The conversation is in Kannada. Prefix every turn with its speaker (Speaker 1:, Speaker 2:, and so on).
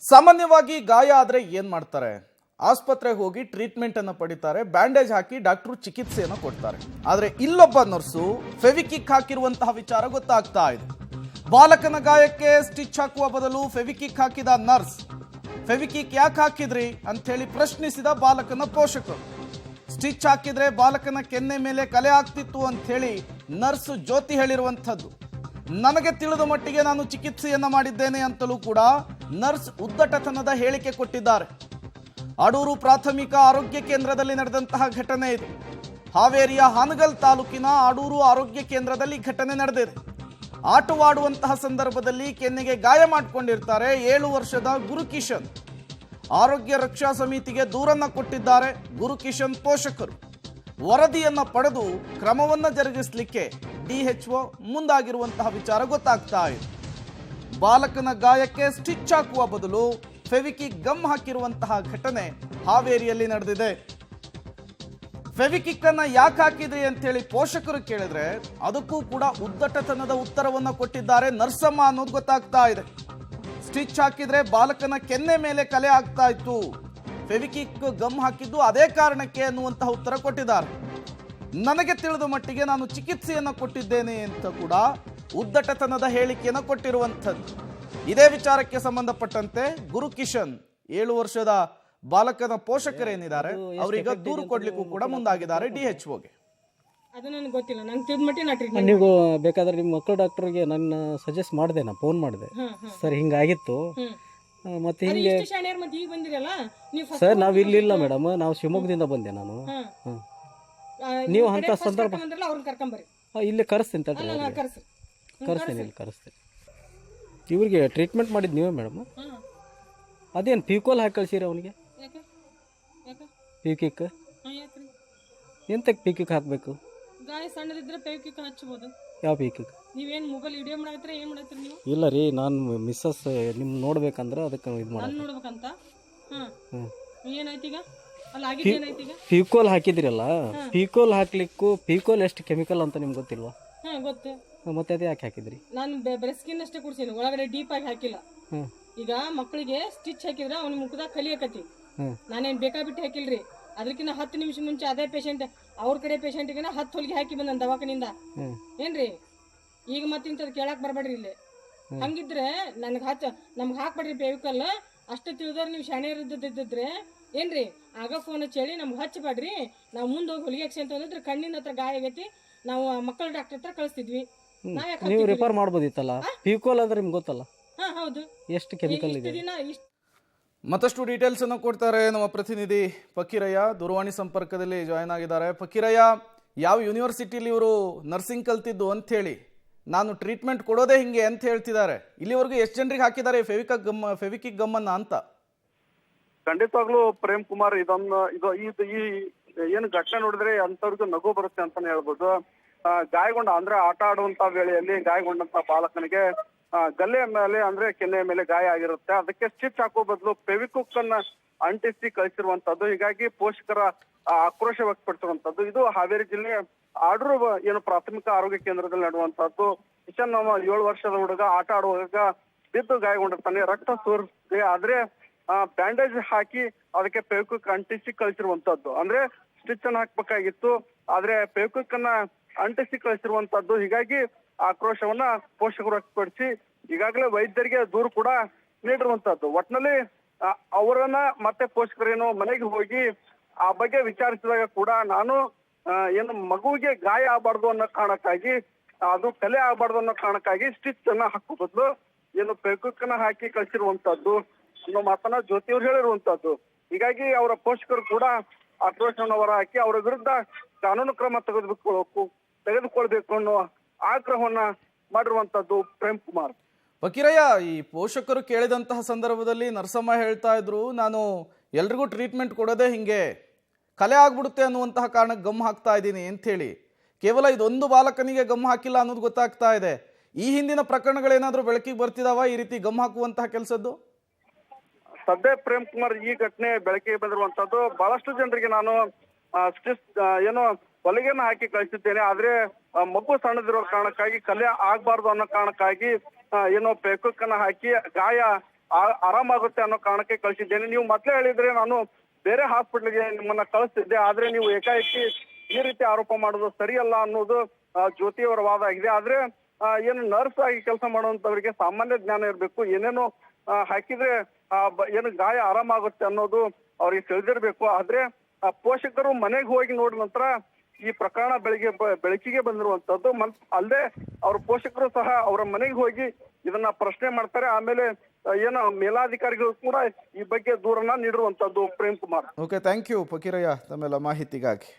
Speaker 1: ಸಾಮಾನ್ಯವಾಗಿ ಗಾಯ ಆದರೆ ಏನು ಮಾಡ್ತಾರೆ? ಆಸ್ಪತ್ರೆಗೆ ಹೋಗಿ ಟ್ರೀಟ್ಮೆಂಟ್ ಅನ್ನು ಪಡಿತಾರೆ, ಬ್ಯಾಂಡೇಜ್ ಹಾಕಿ ಡಾಕ್ಟರು ಚಿಕಿತ್ಸೆಯನ್ನು ಕೊಡ್ತಾರೆ. ಆದರೆ ಇಲ್ಲೊಬ್ಬ ನರ್ಸು ಫೆವಿಕಿಕ್ ಹಾಕಿರುವಂತಹ ವಿಚಾರ ಗೊತ್ತಾಗ್ತಾ ಇದೆ. ಬಾಲಕನ ಗಾಯಕ್ಕೆ ಸ್ಟಿಚ್ ಹಾಕುವ ಬದಲು ಫೆವಿಕಿಕ್ ಹಾಕಿದ ನರ್ಸ್. ಫೆವಿಕಿಕ್ ಯಾಕೆ ಹಾಕಿದ್ರಿ ಅಂತ ಹೇಳಿ ಪ್ರಶ್ನಿಸಿದ ಬಾಲಕನ ಪೋಷಕರು. ಸ್ಟಿಚ್ ಹಾಕಿದ್ರೆ ಬಾಲಕನ ಕೆನ್ನೆ ಮೇಲೆ ಕಲೆ ಆಗ್ತಿತ್ತು ಅಂತ ಹೇಳಿ ನರ್ಸ್ ಜ್ಯೋತಿ ಹೇಳಿರುವಂಥದ್ದು. ನನಗೆ ತಿಳಿದ ಮಟ್ಟಿಗೆ ನಾನು ಚಿಕಿತ್ಸೆಯನ್ನ ಮಾಡಿದ್ದೇನೆ ಅಂತಲೂ ಕೂಡ ನರ್ಸ್ ಉದ್ದಟತನದ ಹೇಳಿಕೆ ಕೊಟ್ಟಿದ್ದಾರೆ. ಅಡೂರು ಪ್ರಾಥಮಿಕ ಆರೋಗ್ಯ ಕೇಂದ್ರದಲ್ಲಿ ನಡೆದಂತಹ ಘಟನೆ ಇದು. ಹಾವೇರಿಯ ಹಾನಗಲ್ ತಾಲೂಕಿನ ಅಡೂರು ಆರೋಗ್ಯ ಕೇಂದ್ರದಲ್ಲಿ ಘಟನೆ ನಡೆದಿದೆ. ಆಟವಾಡುವಂತಹ ಸಂದರ್ಭದಲ್ಲಿ ಕೆನ್ನೆಗೆ ಗಾಯ ಮಾಡಿಕೊಂಡಿರ್ತಾರೆ 7 ವರ್ಷದ ಗುರುಕಿಶನ್. ಆರೋಗ್ಯ ರಕ್ಷಾ ಸಮಿತಿಗೆ ದೂರನ್ನ ಕೊಟ್ಟಿದ್ದಾರೆ ಗುರುಕಿಶನ್ ಪೋಷಕರು. ವರದಿಯನ್ನ ಪಡೆದು ಕ್ರಮವನ್ನ ಜರುಗಿಸಲಿಕ್ಕೆ ಡಿಎಚ್ಒ ಮುಂದಾಗಿರುವಂತಹ ವಿಚಾರ ಗೊತ್ತಾಗ್ತಾ ಇದೆ. ಬಾಲಕನ ಗಾಯಕ್ಕೆ ಸ್ಟಿಚ್ ಹಾಕುವ ಬದಲು ಫೆವಿಕಿಕ್ ಗಮ್ ಹಾಕಿರುವಂತಹ ಘಟನೆ ಹಾವೇರಿಯಲ್ಲಿ ನಡೆದಿದೆ. ಫೆವಿಕಿಕ್ ಅನ್ನ ಯಾಕೆ ಹಾಕಿದ್ರಿ ಅಂತ ಹೇಳಿ ಪೋಷಕರು ಕೇಳಿದ್ರೆ ಅದಕ್ಕೂ ಕೂಡ ಉದ್ದಟತನದ ಉತ್ತರವನ್ನ ಕೊಟ್ಟಿದ್ದಾರೆ ನರ್ಸಮ್ಮ ಅನ್ನೋದು ಗೊತ್ತಾಗ್ತಾ ಇದೆ. ಸ್ಟಿಚ್ ಹಾಕಿದ್ರೆ ಬಾಲಕನ ಕೆನ್ನೆ ಮೇಲೆ ಕಲೆ ಆಗ್ತಾ ಇತ್ತು, ಫೆವಿಕಿಕ್ ಗಮ್ ಹಾಕಿದ್ದು ಅದೇ ಕಾರಣಕ್ಕೆ ಅನ್ನುವಂತಹ ಉತ್ತರ ಕೊಟ್ಟಿದ್ದಾರೆ. ನನಗೆ ತಿಳಿದ ಮಟ್ಟಿಗೆ ನಾನು ಚಿಕಿತ್ಸೆಯನ್ನು ಕೊಟ್ಟಿದ್ದೇನೆ ಅಂತ ಕೂಡ ಉದ್ದಟತನದ ಹೇಳಿಕೆಯನ್ನು ಕೊಟ್ಟಿರುವಂಥದ್ದು. ಇದೇ ವಿಚಾರಕ್ಕೆ ಸಂಬಂಧಪಟ್ಟಂತೆ ಗುರುಕಿಶನ್ 7 ವರ್ಷದ ಬಾಲಕನ ಪೋಷಕರೇನಿದ್ದಾರೆ ಅವರೀಗ ದೂರು ಕೊಡ್ಲಿಕ್ಕೂ ಕೂಡ ಮುಂದಾಗಿದ್ದಾರೆ ಡಿಎಚ್ಒಗೆ.
Speaker 2: ಅದು ನನಗೆ ಗೊತ್ತಿಲ್ಲ, ನಂಗೆ ತಿಳಿದ ಮಟ್ಟಿಗೆ ನಾ ಟ್ರೀಟ್ಮೆಂಟ್.
Speaker 3: ನೀವು ಬೇಕಾದ್ರೆ ನಿಮ್ಮ ಮಕ್ಕಳ ಡಾಕ್ಟರ್ಗೆ ನಾನು ಸಜೆಸ್ಟ್ ಮಾಡಿದೆ, ನಾ ಫೋನ್ ಮಾಡಿದೆ ಸರ್ ಹಿಂಗಾಗಿತ್ತು ಮತ್ತೆ ಹಿಂಗೆ.
Speaker 2: ಮತ್ತೆ ಈಗ ಬಂದಿರಲ್ಲ ನೀವು
Speaker 3: ಸರ್ ನಾವು ಇಲ್ಲಿಲ್ಲ ಮೇಡಮ್, ನಾವು ಶಿವಮೊಗ್ಗದಿಂದ ಬಂದೆ ನಾನು. ನೀವು ಅಂತ ಸಂದರ್ಭ
Speaker 2: ಅವ್ರನ್ನ ಕರ್ಕೊಂಬರ್ರಿ,
Speaker 3: ಇಲ್ಲಿ ಕರೆಸ್ತೀನಿ ತಡ್ರಿ, ಕರೆಸ್ತೀನಿ ಇಲ್ಲಿ ಕರೆಸ್ತೀನಿ. ಇವ್ರಿಗೆ ಟ್ರೀಟ್ಮೆಂಟ್ ಮಾಡಿದ್ದು ನೀವೇ ಮೇಡಮ್? ಅದೇನು ಪ್ಯೂಕೋಲ್ ಹಾಕಿ ಕಳ್ಸಿರಿ ಅವನಿಗೆ? ಪ್ಯೂಕಿಕ್ ಎಂತಕ್ಕೆ ಪ್ಯೂಕಿಕ್ ಹಾಕಬೇಕು?
Speaker 2: ಗಾಯ ಸಣ್ಣದಿದ್ರೆ ಪೇಕಿಕ್ ಹಚ್ಚಬಹುದು.
Speaker 3: ಯಾವ ಪ್ಯೂಕಿಕ್?
Speaker 2: ನೀವೇನು ಮೊಬೈಲ್ ವಿಡಿಯೋ ಮಾಡತ್ತೀರಾ, ಏನು ಮಾಡತ್ತೀರಿ ನೀವು?
Speaker 3: ಇಲ್ಲ ರೀ, ನಾನು ಮಿಸ್ಸಸ್ ನಿಮ್ಮ ನೋಡ್ಬೇಕಂದ್ರೆ ಅದಕ್ಕೆ ಇದು ಮಾಡಿ
Speaker 2: ನೋಡ್ಬೇಕಂತ. ಏನಾಯ್ತು ಈಗ? ಅಲ್ಲ ಆಗಿದ್ದು ಏನಾಯ್ತು ಈಗ?
Speaker 3: ಪ್ಯೂಕೋಲ್ ಹಾಕಿದಿರಲ್ಲ, ಪ್ಯೂಕೋಲ್ ಹಾಕ್ಲಿಕ್ಕೂ ಪ್ಯೂಕೋಲ್ ಎಷ್ಟು ಕೆಮಿಕಲ್ ಅಂತ ನಿಮ್ಗೆ ಗೊತ್ತಿಲ್ವಾ?
Speaker 2: ಗೊತ್ತು.
Speaker 3: ಮತ್ತೆ ಅದೇ ಯಾಕೆ ಹಾಕಿದ್ರಿ?
Speaker 2: ನಾನು ಬರೀ ಸ್ಕಿನ್ ಅಷ್ಟೇ ಕುಡ್ಸೀನಿ, ಒಳಗಡೆ ಡೀಪ್ ಆಗಿ ಹಾಕಿಲ್ಲ. ಈಗ ಮಕ್ಕಳಿಗೆ ಸ್ಟಿಚ್ ಹಾಕಿದ್ರೆ ಅವ್ನ ಮುಖದಾಗ ಕಲಿಯಕತಿ, ನಾನೇನು ಬೇಕಾಬಿಟ್ಟು ಹಾಕಿಲ್ರಿ. ಅದಕ್ಕಿಂತ 10 ನಿಮಿಷ ಮುಂಚೆ ಅದೇ ಪೇಷಂಟ್ ಅವ್ರ ಕಡೆ ಪೇಷಂಟ್ಗೆ 10 ಹೊಲಿಗೆ ಹಾಕಿ ಬಂದ ದವಾಖಾನಿಂದ. ಏನ್ರಿ ಈಗ ಮತ್ತೆ ಇಂಥದ್ದು ಕೇಳಕ್ ಬರ್ಬೇಡ್ರಿ ಇಲ್ಲಿ. ಹಂಗಿದ್ರೆ ನಮ್ಗೆ ಹಾಕ್ಬೇಡ್ರಿ ಬೇವಿಕಲ್. ಅಷ್ಟು ತಿಳಿದವ್ರು ನೀವು ಶಾಣೆ ಇದ್ದಿದ್ರೆ ಏನ್ರಿ ಆಗ ಫೋನ್ ಹಚ್ಚಿ ನಮ್ಗೆ ಹಚ್ಚಬೇಡ್ರಿ, ನಾವು ಮುಂದೆ ಹೋಗಿ ಹೊಲಿಗೆ ಹಾಕ್ಸಿ ಅಂತ ಹೇಳಿದ್ರೆ ಕಣ್ಣಿನ ಹತ್ರ ಗಾಯ ಆಗೈತಿ, ನಾವು ಮಕ್ಕಳ ಡಾಕ್ಟರ್ ಹತ್ರ ಕಳಿಸ್ತಿದ್ವಿ.
Speaker 3: ನೀವು ರಿಪೇರ್ ಮಾಡ್ಬೋದಿತ್ತಲ್ಲ, ಪ್ಯೂಕೋಲ್ ಅಂದ್ರೆ ನಿಮ್ಗೆ ಗೊತ್ತಲ್ಲ.
Speaker 2: ಹೌದು,
Speaker 3: ಎಷ್ಟು ಕೆಮಿಕಲ್ ಇದೆ.
Speaker 1: ಮತ್ತಷ್ಟು ಡೀಟೇಲ್ಸ್ ಅನ್ನು ಕೊಡ್ತಾರೆ ನಮ್ಮ ಪ್ರತಿನಿಧಿ ಫಕೀರಯ್ಯ, ದೂರವಾಣಿ ಸಂಪರ್ಕದಲ್ಲಿ ಜಾಯ್ನ್ ಆಗಿದ್ದಾರೆ. ಫಕೀರಯ್ಯ, ಯಾವ ಯೂನಿವರ್ಸಿಟಿಲಿ ಇವರು ನರ್ಸಿಂಗ್ ಕಲ್ತಿದ್ದು ಅಂತ ಹೇಳಿ ನಾನು ಟ್ರೀಟ್ಮೆಂಟ್ ಕೊಡೋದೇ ಹಿಂಗೆ ಅಂತ ಹೇಳ್ತಿದ್ದಾರೆ. ಇಲ್ಲಿವರೆಗೂ ಎಷ್ಟು ಜನರಿಗೆ ಹಾಕಿದ್ದಾರೆ ಫೆವಿಕಿಕ್ ಗಮ್ಮನ್ನ ಅಂತ?
Speaker 4: ಖಂಡಿತವಾಗ್ಲೂ ಪ್ರೇಮ್ ಕುಮಾರ್, ಈ ಏನು ಘಟನೆ ನೋಡಿದ್ರೆ ಅಂತವ್ರಿಗೂ ನಗು ಬರುತ್ತೆ ಅಂತಾನೆ ಹೇಳ್ಬೋದು. ಗಾಯಗೊಂಡ ಅಂದ್ರೆ ಆಟ ಆಡುವಂತ ವೇಳೆಯಲ್ಲಿ ಗಾಯಗೊಂಡಂತ ಬಾಲಕನಿಗೆ ಗಲ್ಲೆಯ ಮೇಲೆ ಅಂದ್ರೆ ಕೆನ್ನೆಯ ಮೇಲೆ ಗಾಯ ಆಗಿರುತ್ತೆ. ಅದಕ್ಕೆ ಸ್ಟಿಚ್ ಹಾಕೋ ಬದಲು ಫೆವಿಕ್ವಿಕ್ ಅನ್ನ ಅಂಟಿಸಿ ಕಳಿಸಿರುವಂತದ್ದು. ಹೀಗಾಗಿ ಪೋಷಕರ ಆಕ್ರೋಶ ವ್ಯಕ್ತಪಡಿಸಿರುವಂತದ್ದು. ಇದು ಹಾವೇರಿ ಜಿಲ್ಲೆ ಅಡೂರು ಏನು ಪ್ರಾಥಮಿಕ ಆರೋಗ್ಯ ಕೇಂದ್ರದಲ್ಲಿ ನಡೆಯುವಂತದ್ದು. ಕಿಶನ್ 7 ವರ್ಷದ ಹುಡುಗ ಆಟ ಆಡುವಾಗ ಬಿದ್ದು ಗಾಯಗೊಂಡಿರ್ತಾನೆ, ರಕ್ತ ಸೋರಿಸಿದೆ. ಆದ್ರೆ ಬ್ಯಾಂಡೇಜ್ ಹಾಕಿ ಅದಕ್ಕೆ ಫೆವಿಕ್ವಿಕ್ ಅಂಟಿಸಿ ಕಳಿಸಿರುವಂತದ್ದು. ಅಂದ್ರೆ ಸ್ಟಿಚ್ ಅನ್ನ ಹಾಕ್ಬೇಕಾಗಿತ್ತು, ಆದ್ರೆ ಫೆವಿಕ್ವಿಕ್ ಅನ್ನ ಅಂಟಿಸಿ ಕಳಿಸಿರುವಂತದ್ದು. ಹೀಗಾಗಿ ಆಕ್ರೋಶವನ್ನ ಪೋಷಕರು ವ್ಯಕ್ತಪಡಿಸಿ ಈಗಾಗಲೇ ವೈದ್ಯರಿಗೆ ದೂರು ಕೂಡ ನೀಡಿರುವಂತದ್ದು. ಒಟ್ನಲ್ಲಿ ಅವರನ್ನ ಮತ್ತೆ ಪೋಷಕರೇನು ಮನೆಗೆ ಹೋಗಿ ಆ ಬಗ್ಗೆ ವಿಚಾರಿಸಿದಾಗ ಕೂಡ ನಾನು ಏನು ಮಗುವಿಗೆ ಗಾಯ ಆಗಬಾರ್ದು ಅನ್ನೋ ಕಾರಣಕ್ಕಾಗಿ, ಅದು ಕಲೆ ಆಗಬಾರ್ದು ಅನ್ನೋ ಕಾರಣಕ್ಕಾಗಿ ಸ್ಟಿಚ್ ಅನ್ನ ಹಾಕೋ ಬದಲು ಏನು ಫೆವಿಕ್ವಿಕ್ ಅನ್ನ ಹಾಕಿ ಕಳಿಸಿರುವಂತದ್ದು ಅನ್ನೋ ಮಾತನ್ನ ಜ್ಯೋತಿಯವರು ಹೇಳಿರುವಂತದ್ದು. ಹೀಗಾಗಿ ಅವರ ಪೋಷಕರು ಕೂಡ ಆಕ್ರೋಶವನ್ನು ಹೊರ ಹಾಕಿ ಅವರ ವಿರುದ್ಧ ಕಾನೂನು ಕ್ರಮ ತೆಗೆದುಕೊಳ್ಬೇಕು ಅನ್ನೋ ಆಗ್ರಹವನ್ನ ಮಾಡಿರುವಂತದ್ದು ಪ್ರೇಮ್ ಕುಮಾರ್.
Speaker 1: ಫಕೀರಯ್ಯ, ಈ ಪೋಷಕರು ಕೇಳಿದಂತಹ ಸಂದರ್ಭದಲ್ಲಿ ನರಸಮ್ಮ ಹೇಳ್ತಾ ಇದ್ರು, ನಾನು ಎಲ್ರಿಗೂ ಟ್ರೀಟ್ಮೆಂಟ್ ಕೊಡೋದೇ ಹಿಂಗೆ, ಕಲೆ ಆಗ್ಬಿಡುತ್ತೆ ಅನ್ನುವಂತಹ ಕಾರಣಕ್ಕೆ ಗಮ್ ಹಾಕ್ತಾ ಇದ್ದೀನಿ ಅಂತ ಹೇಳಿ. ಕೇವಲ ಇದೊಂದು ಬಾಲಕನಿಗೆ ಗಮ್ ಹಾಕಿಲ್ಲ ಅನ್ನೋದು ಗೊತ್ತಾಗ್ತಾ ಇದೆ. ಈ ಹಿಂದಿನ ಪ್ರಕರಣಗಳೇನಾದ್ರೂ ಬೆಳಕಿಗೆ ಬರ್ತಿದಾವ ಈ ರೀತಿ ಗಮ್ ಹಾಕುವಂತಹ ಕೆಲಸದ್ದು?
Speaker 4: ಸದ್ಯ ಪ್ರೇಮ್ ಕುಮಾರ್, ಈ ಘಟನೆ ಬೆಳಕಿಗೆ ಬಂದಿರುವಂತದ್ದು. ಬಹಳಷ್ಟು ಜನರಿಗೆ ನಾನು ಏನೋ ಹೊಲಿಗೆನ ಹಾಕಿ ಕಳಿಸಿದ್ದೇನೆ, ಆದ್ರೆ ಮಗು ಸಣ್ಣದಿರೋ ಕಾರಣಕ್ಕಾಗಿ ಕಲೆ ಆಗ್ಬಾರ್ದು ಅನ್ನೋ ಕಾರಣಕ್ಕಾಗಿ ಏನೋ ಫೆವಿಕ್ವಿಕ್ ಅನ್ನ ಹಾಕಿ ಗಾಯ ಆರಾಮಾಗುತ್ತೆ ಅನ್ನೋ ಕಾರಣಕ್ಕೆ ಕಳಿಸಿದ್ದೇನೆ. ನೀವು ಮೊದಲೇ ಹೇಳಿದ್ರೆ ನಾನು ಬೇರೆ ಹಾಸ್ಪಿಟ್ಲ್ಗೆ ನಿಮ್ಮನ್ನ ಕಳಿಸ್ತಿದ್ದೆ, ಆದ್ರೆ ನೀವು ಏಕಾಏಕಿ ಈ ರೀತಿ ಆರೋಪ ಮಾಡೋದು ಸರಿಯಲ್ಲ ಅನ್ನೋದು ಜ್ಯೋತಿಯವರ ವಾದ ಆಗಿದೆ. ಆದ್ರೆ ಏನು ನರ್ಸ್ ಆಗಿ ಕೆಲಸ ಮಾಡುವಂತವರಿಗೆ ಸಾಮಾನ್ಯ ಜ್ಞಾನ ಇರಬೇಕು. ಏನೇನೋ ಹಾಕಿದ್ರೆ ಏನು ಗಾಯ ಆರಾಮಾಗುತ್ತೆ ಅನ್ನೋದು ಅವ್ರಿಗೆ ತಿಳಿದಿರ್ಬೇಕು. ಆದ್ರೆ ಪೋಷಕರು ಮನೆಗೆ ಹೋಗಿ ನೋಡಿದ ನಂತರ ಈ ಪ್ರಕರಣ ಬೆಳಕಿಗೆ ಬಂದಿರುವಂತದ್ದು. ಅಲ್ಲದೆ ಅವ್ರ ಪೋಷಕರು ಸಹ ಅವರ ಮನೆಗೆ ಹೋಗಿ ಇದನ್ನ ಪ್ರಶ್ನೆ ಮಾಡ್ತಾರೆ. ಆಮೇಲೆ ಏನೋ ಮೇಲಾಧಿಕಾರಿಗಳು ಕೂಡ ಈ ಬಗ್ಗೆ ದೂರನ್ನ ನೀಡಿರುವಂತದ್ದು. Prem Kumar.
Speaker 1: Okay, thank you Fakirayya ತಮ್ಮೆಲ್ಲ ಮಾಹಿತಿಗಾಗಿ.